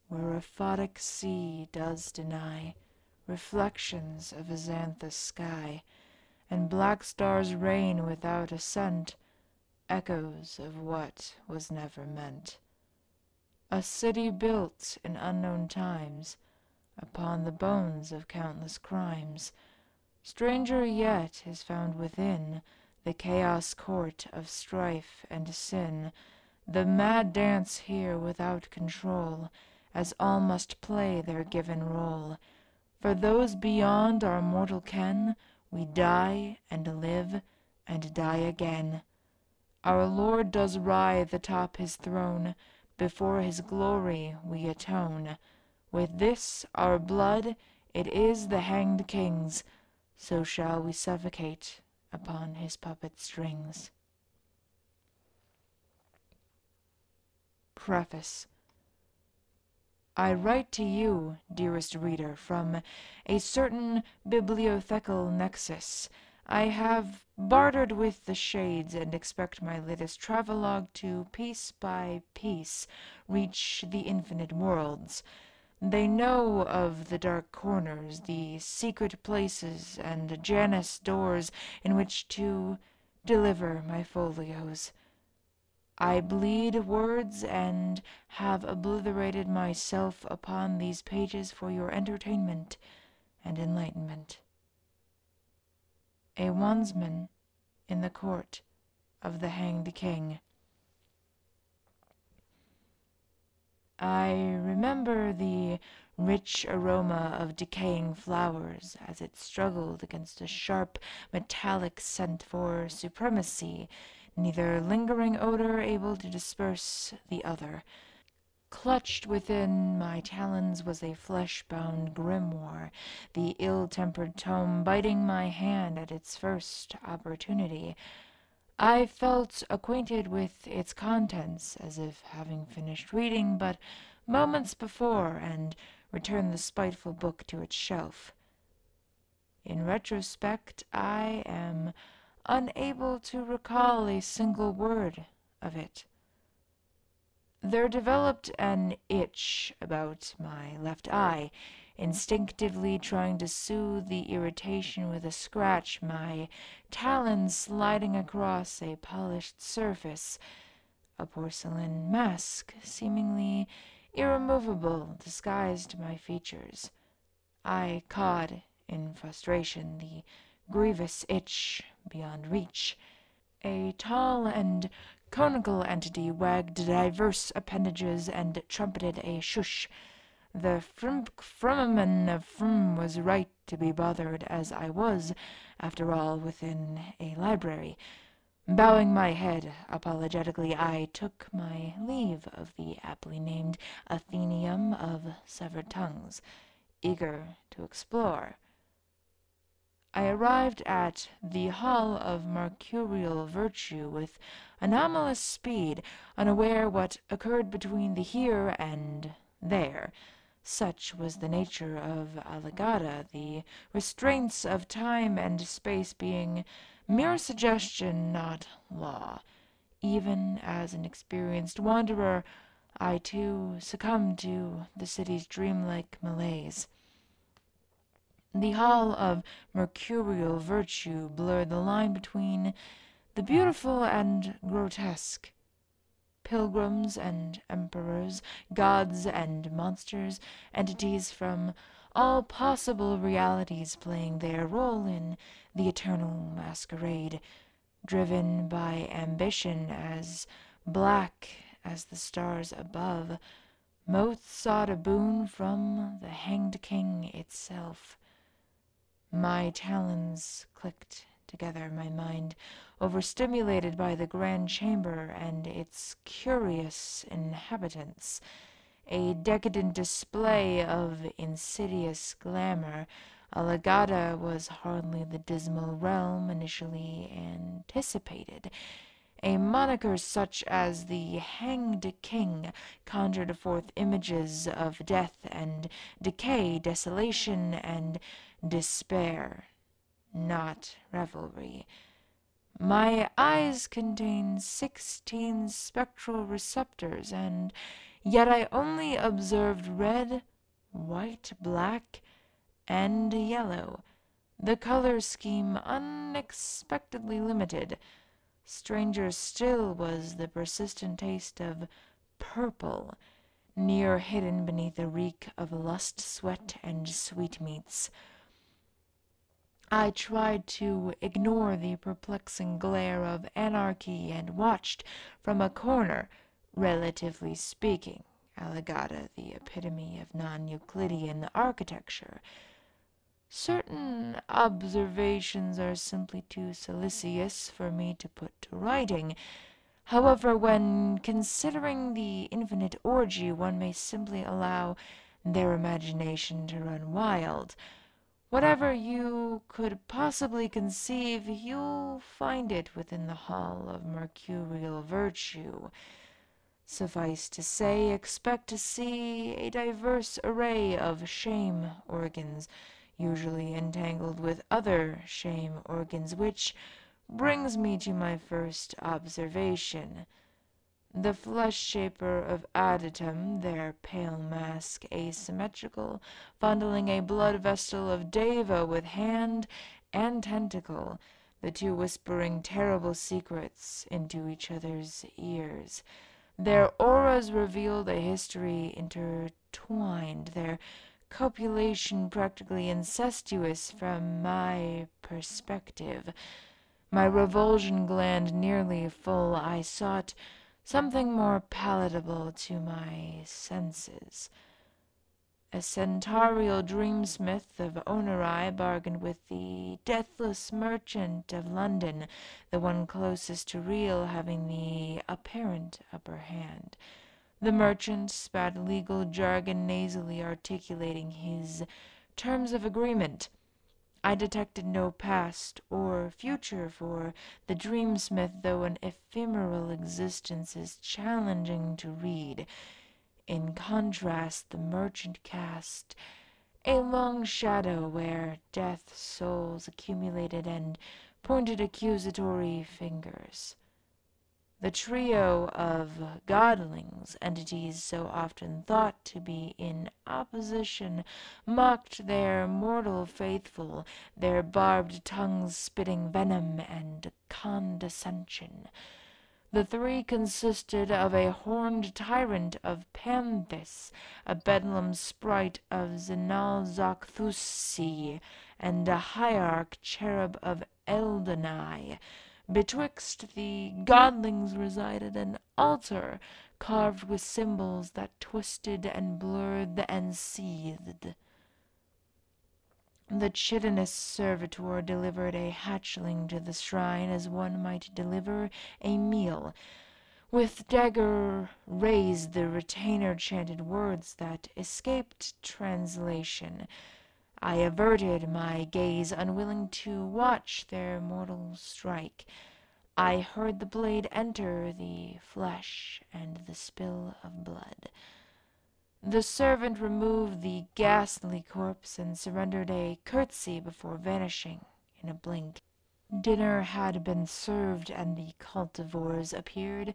where a photic sea does deny reflections of a xanthous sky, and black stars reign without assent, echoes of what was never meant. A city built in unknown times, upon the bones of countless crimes, stranger yet is found within the chaos court of strife and sin, the mad dance here without control, as all must play their given role. For those beyond our mortal ken, we die and live and die again. Our Lord does writhe atop his throne, before his glory we atone. With this our blood, it is the hanged king's, so shall we suffocate upon his puppet strings. Preface. I write to you, dearest reader, from a certain bibliothekal nexus. I have bartered with the shades and expect my latest travelogue to, piece by piece, reach the infinite worlds. They know of the dark corners, the secret places, and Janus doors in which to deliver my folios. I bleed words and have obliterated myself upon these pages for your entertainment and enlightenment. A Wandsman in the court of the hanged king. I remember the rich aroma of decaying flowers as it struggled against a sharp metallic scent for supremacy, neither lingering odor able to disperse the other. Clutched within my talons was a flesh-bound grimoire, the ill-tempered tome biting my hand at its first opportunity. I felt acquainted with its contents, as if having finished reading but moments before, and returned the spiteful book to its shelf. In retrospect, I am unable to recall a single word of it. There developed an itch about my left eye, instinctively trying to soothe the irritation with a scratch, my talons sliding across a polished surface, a porcelain mask seemingly irremovable disguised my features. I caught, in frustration, the grievous itch beyond reach. A tall and conical entity wagged diverse appendages and trumpeted a shush. The frumman of Frum was right to be bothered, as I was, after all, within a library. Bowing my head apologetically, I took my leave of the aptly named Athenium of Severed Tongues, eager to explore. I arrived at the Hall of Mercurial Virtue with anomalous speed, unaware what occurred between the here and there. Such was the nature of Allegata, the restraints of time and space being mere suggestion, not law. Even as an experienced wanderer, I too succumbed to the city's dreamlike malaise. The Hall of Mercurial Virtue blurred the line between the beautiful and grotesque. Pilgrims and emperors, gods and monsters, entities from all possible realities playing their role in the eternal masquerade, driven by ambition as black as the stars above. Most sought a boon from the hanged king itself. My talons clicked together, my mind overstimulated by the grand chamber and its curious inhabitants, a decadent display of insidious glamour. Allegata was hardly the dismal realm initially anticipated. A moniker such as the Hanged King conjured forth images of death and decay, desolation and despair, not revelry. My eyes contain 16 spectral receptors, and Yet I only observed red, white, black, and yellow, the color scheme unexpectedly limited. Stranger still was the persistent taste of purple, near hidden beneath a reek of lust, sweat, and sweetmeats. I tried to ignore the perplexing glare of anarchy and watched from a corner, relatively speaking, Alagata, the epitome of non-Euclidean architecture. Certain observations are simply too salacious for me to put to writing. However, when considering the infinite orgy, one may simply allow their imagination to run wild. Whatever you could possibly conceive, you'll find it within the hall of mercurial virtue. Suffice to say, expect to see a diverse array of shame organs, usually entangled with other shame organs, which brings me to my first observation. The flesh-shaper of Adytum, their pale mask asymmetrical, fondling a blood vestal of Deva with hand and tentacle, the two whispering terrible secrets into each other's ears. Their auras revealed a history intertwined, their copulation practically incestuous from my perspective. My revulsion gland nearly full, I sought something more palatable to my senses. A centaurial dreamsmith of Onerai bargained with the deathless merchant of London, the one closest to real having the apparent upper hand. The merchant spat legal jargon, nasally articulating his terms of agreement. I detected no past or future for the dreamsmith, though an ephemeral existence is challenging to read. In contrast, the merchant cast a long shadow where death's souls accumulated and pointed accusatory fingers. The trio of godlings, entities so often thought to be in opposition, mocked their mortal faithful, their barbed tongues spitting venom and condescension. The three consisted of a horned tyrant of Panthis, a bedlam sprite of Zenalzakthussi, and a hierarch cherub of Eldonai. Betwixt the godlings resided an altar carved with symbols that twisted and blurred and seethed. The chitinous servitor delivered a hatchling to the shrine as one might deliver a meal. With dagger raised, the retainer chanted words that escaped translation. I averted my gaze, unwilling to watch their mortal strike. I heard the blade enter the flesh and the spill of blood. The servant removed the ghastly corpse and surrendered a curtsy before vanishing in a blink. Dinner had been served, and the cultivores appeared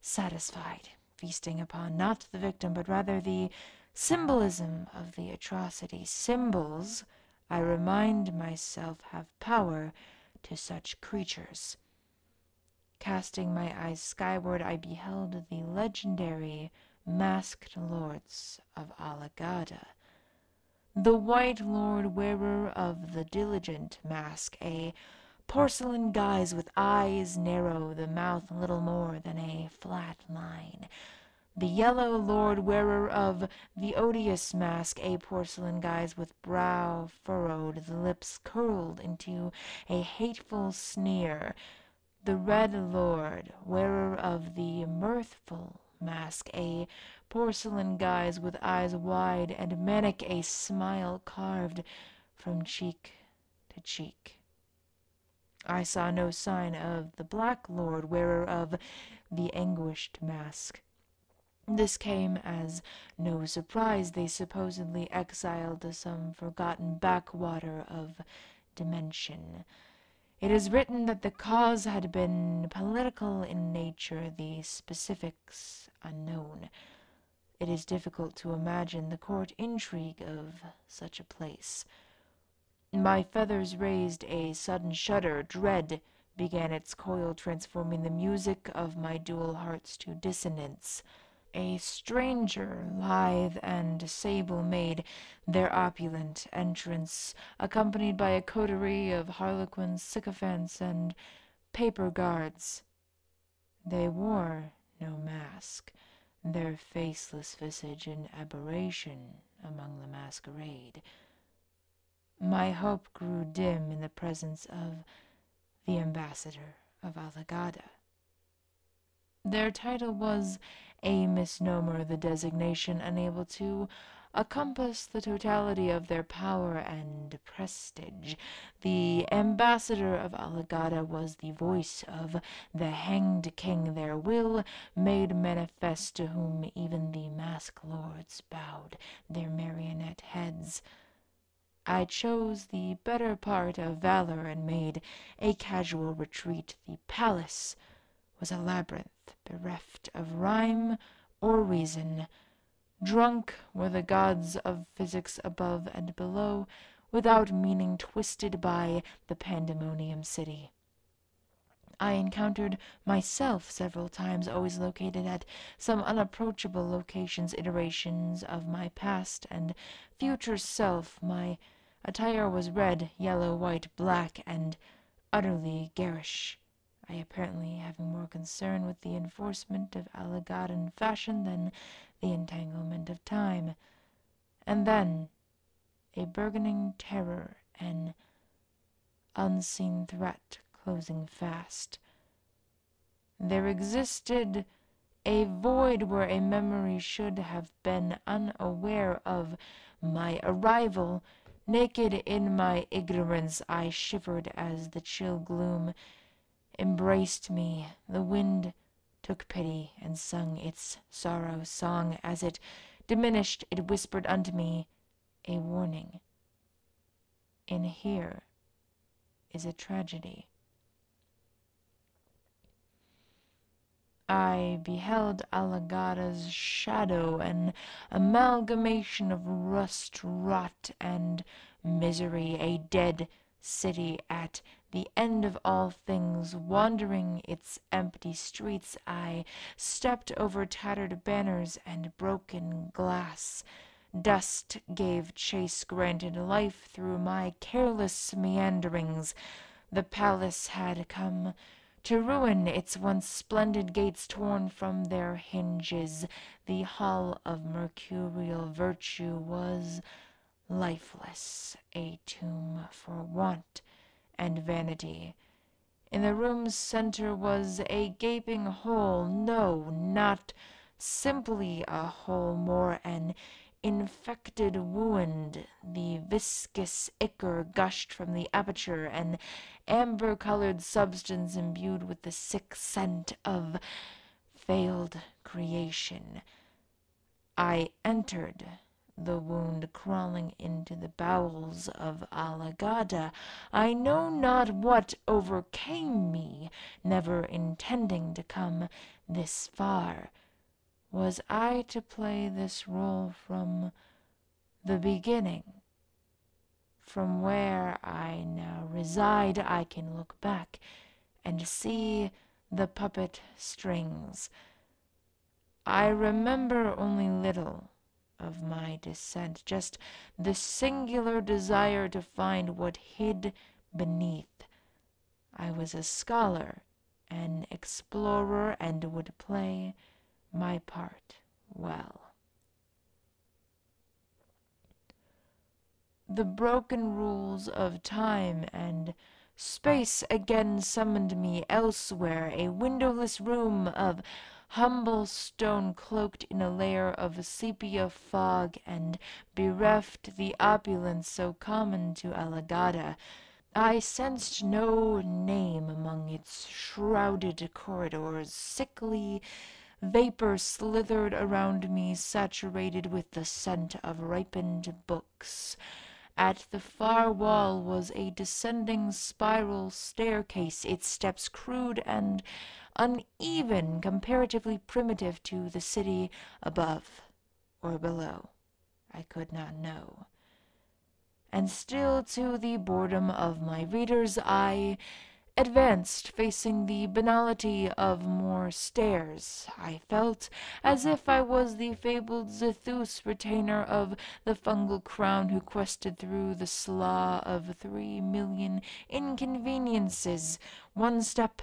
satisfied, feasting upon not the victim, but rather the symbolism of the atrocity. Symbols, I remind myself, have power to such creatures. Casting my eyes skyward, I beheld the legendary masked lords of Alagada. The White Lord, wearer of the diligent mask, a porcelain guise with eyes narrow, the mouth little more than a flat line. The Yellow Lord, wearer of the odious mask, a porcelain guise with brow furrowed, the lips curled into a hateful sneer. The Red Lord, wearer of the mirthful mask, a porcelain guise with eyes wide and manic, a smile carved from cheek to cheek. I saw no sign of the Black Lord, wearer of the anguished mask. This came as no surprise. They supposedly exiled to some forgotten backwater of dimension. It is written that the cause had been political in nature, the specifics unknown. It is difficult to imagine the court intrigue of such a place. My feathers raised a sudden shudder. Dread began its coil, transforming the music of my dual hearts to dissonance. A stranger, lithe and sable, made their opulent entrance, accompanied by a coterie of harlequins, sycophants, and paper guards. They wore no mask, their faceless visage an aberration among the masquerade. My hope grew dim in the presence of the ambassador of Alagada. Their title was a misnomer, the designation unable to encompass the totality of their power and prestige. The ambassador of Alagada was the voice of the hanged king, their will made manifest, to whom even the mask lords bowed their marionette heads. I chose the better part of valor and made a casual retreat. The palace was a labyrinth, bereft of rhyme or reason. Drunk were the gods of physics above and below, without meaning, twisted by the pandemonium city. I encountered myself several times, always located at some unapproachable locations, iterations of my past and future self. My attire was red, yellow, white, black, and utterly garish. I apparently having more concern with the enforcement of Alagadan fashion than the entanglement of time. And then a burgeoning terror, an unseen threat closing fast. There existed a void where a memory should have been unaware of my arrival. Naked in my ignorance, I shivered as the chill gloom embraced me. The wind took pity and sung its sorrow song. As it diminished, it whispered unto me a warning. In here is a tragedy. I beheld Alagada's shadow, an amalgamation of rust, rot, and misery, a dead city at the end of all things, wandering its empty streets. I stepped over tattered banners and broken glass. Dust gave chase, granted life through my careless meanderings. The palace had come to ruin, its once splendid gates torn from their hinges. The hall of mercurial virtue was lifeless, a tomb for want and vanity. In the room's center was a gaping hole. No, not simply a hole, more an infected wound. The viscous ichor gushed from the aperture, an amber-colored substance imbued with the sick scent of failed creation. I entered the wound, crawling into the bowels of Alagada. I know not what overcame me, never intending to come this far. Was I to play this role from the beginning? From where I now reside, I can look back and see the puppet strings. I remember only little of my descent, just the singular desire to find what hid beneath. I was a scholar, an explorer, and would play my part well. The broken rules of time and space again summoned me elsewhere, a windowless room of humble stone cloaked in a layer of sepia fog and bereft the opulence so common to Alagada. I sensed no name among its shrouded corridors. Sickly vapor slithered around me, saturated with the scent of ripened books. At the far wall was a descending spiral staircase, its steps crude and uneven, comparatively primitive to the city above. or below. I could not know. And still, to the boredom of my readers, I advanced, facing the banality of more stairs. I felt as if I was the fabled Zethus, retainer of the fungal crown, who quested through the slough of 3,000,000 inconveniences, one step,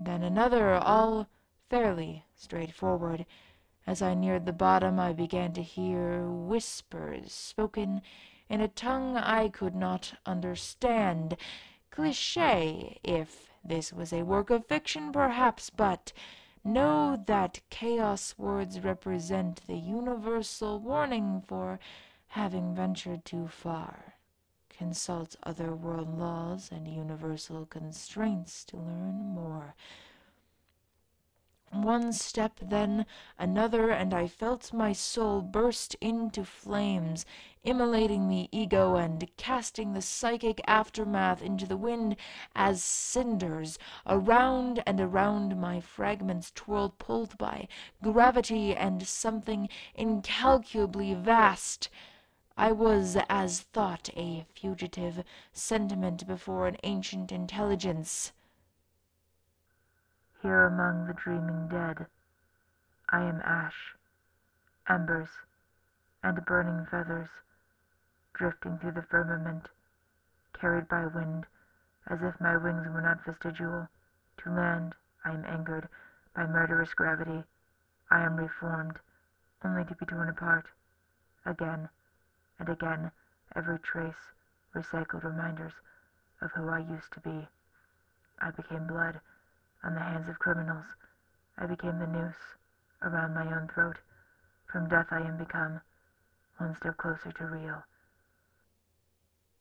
then another, all fairly straightforward. As I neared the bottom, I began to hear whispers spoken in a tongue I could not understand. Cliché, if this was a work of fiction, perhaps, but know that chaos words represent the universal warning for having ventured too far. Consult other world laws and universal constraints to learn more. One step, then another, and I felt my soul burst into flames, immolating the ego and casting the psychic aftermath into the wind as cinders. Around and around my fragments twirled, pulled by gravity and something incalculably vast. I was, as thought, a fugitive sentiment before an ancient intelligence. Here among the dreaming dead, I am ash, embers, and burning feathers, drifting through the firmament, carried by wind, as if my wings were not vestigial. To land, I am anchored by murderous gravity. I am reformed, only to be torn apart. Again and again, every trace, recycled reminders of who I used to be. I became blood on the hands of criminals. I became the noose around my own throat. From death I am become one step closer to real.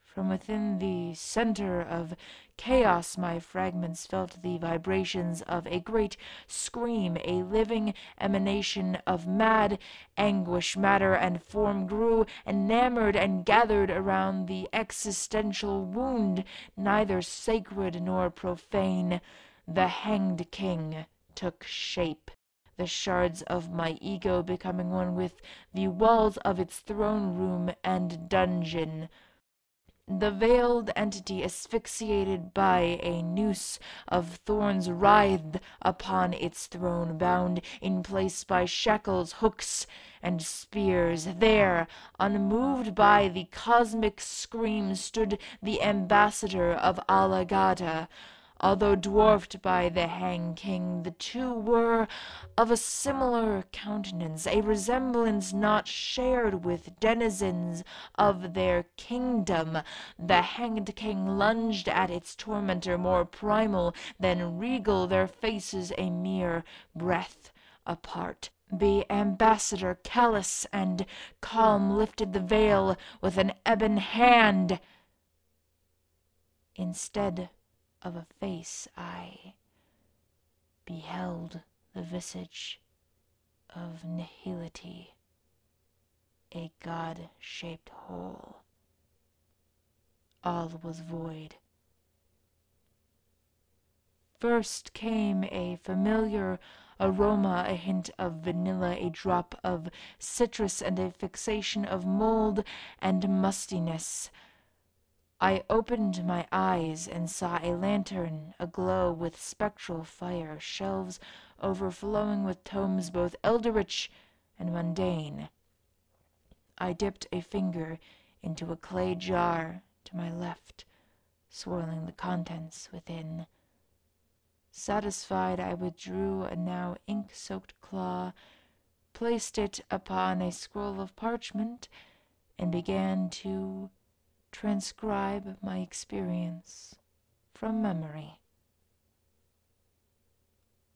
From within the center of chaos, my fragments felt the vibrations of a great scream, a living emanation of mad anguish. Matter and form grew enamored and gathered around the existential wound, neither sacred nor profane. The hanged king took shape, the shards of my ego becoming one with the walls of its throne room and dungeon. The veiled entity, asphyxiated by a noose of thorns, writhed upon its throne, bound in place by shackles, hooks, and spears. There, unmoved by the cosmic scream, stood the ambassador of Alagata. Although dwarfed by the hanged king, the two were of a similar countenance, a resemblance not shared with denizens of their kingdom. The hanged king lunged at its tormentor, more primal than regal, their faces a mere breath apart. The ambassador, callous and calm, lifted the veil with an ebon hand. Instead of a face, I beheld the visage of nihility, a god-shaped hole. All was void. First came a familiar aroma, a hint of vanilla, a drop of citrus, and a fixation of mold and mustiness. I opened my eyes and saw a lantern aglow with spectral fire, shelves overflowing with tomes both eldritch and mundane. I dipped a finger into a clay jar to my left, swirling the contents within. Satisfied, I withdrew a now ink-soaked claw, placed it upon a scroll of parchment, and began to transcribe my experience from memory.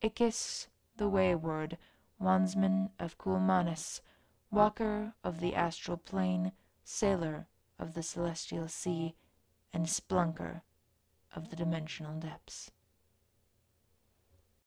Ickis the Wayward, Wandsman of Kulmanis, walker of the astral plane, sailor of the celestial sea, and splunker of the dimensional depths.